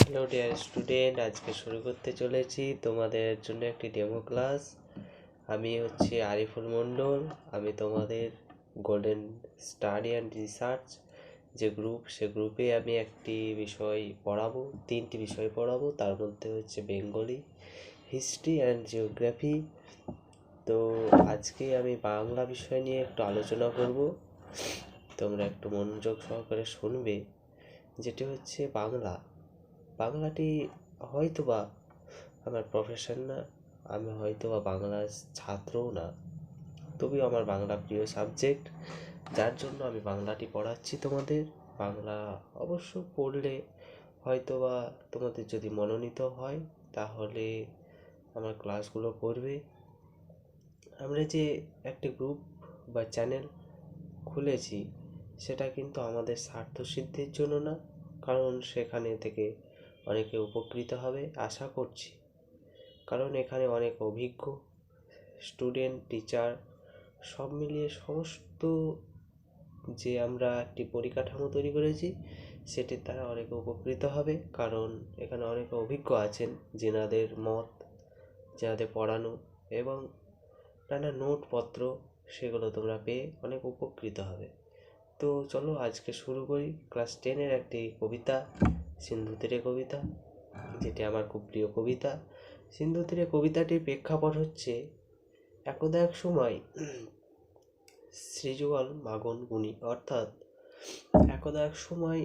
Hello dear student, আজকে শুরু করতে চলেছি তোমাদের জন্য একটি ডেমো ক্লাস। আমি হচ্ছে আরিফুল মণ্ডল। আমি তোমাদের গোল্ডেন স্টাডি অ্যান্ড রিসার্চ যে গ্রুপ, সে গ্রুপে আমি একটি বিষয় পড়াবো, 3টি বিষয় পড়াবো। তার মধ্যে হচ্ছে বেঙ্গলি, হিস্ট্রি অ্যান্ড জিওগ্রাফি। তো আজকে আমি বাংলা বিষয় নিয়ে একটু আলোচনা করব। তোমরা একটু মনোযোগ সহকারে শুনবে। যেটি হচ্ছে বাংলাটি হয়তোবা আমার প্রফেশন না, আমি হয়তোবা বাংলার ছাত্রও না, তবেও আমার বাংলা প্রিয় সাবজেক্ট, যার জন্য আমি বাংলাটি পড়াচ্ছি তোমাদের। বাংলা অবশ্য পড়লে হয়তোবা তোমাদের যদি মনোনীত হয় তাহলে আমার ক্লাসগুলো পড়বে। আমরা যে একটি গ্রুপ বা চ্যানেল খুলেছি সেটা কিন্তু আমাদের স্বার্থসিদ্ধির জন্য না, কারণ সেখানে থেকে অনেকে উপকৃত হবে আশা করছি। কারণ এখানে অনেক অভিজ্ঞ স্টুডেন্ট, টিচার সব মিলিয়ে সমস্ত যে আমরা একটি পরিকাঠামো তৈরি করেছি সেটির দ্বারা অনেকে উপকৃত হবে। কারণ এখানে অনেকে অভিজ্ঞ আছেন, যেনাদের মত, যেনাদের পড়ানো এবং নানা নোটপত্র, সেগুলো তোমরা পেয়ে অনেক উপকৃত হবে। তো চলো আজকে শুরু করি ক্লাস 10-এর একটি কবিতা, সিন্ধু তীরে কবিতা, যেটি আমার খুব প্রিয় কবিতা। সিন্ধু তীরে কবিতাটির প্রেক্ষাপট হচ্ছে একদা এক সময় শ্রীযুগল মাগন গুণী, অর্থাৎ একদা এক সময়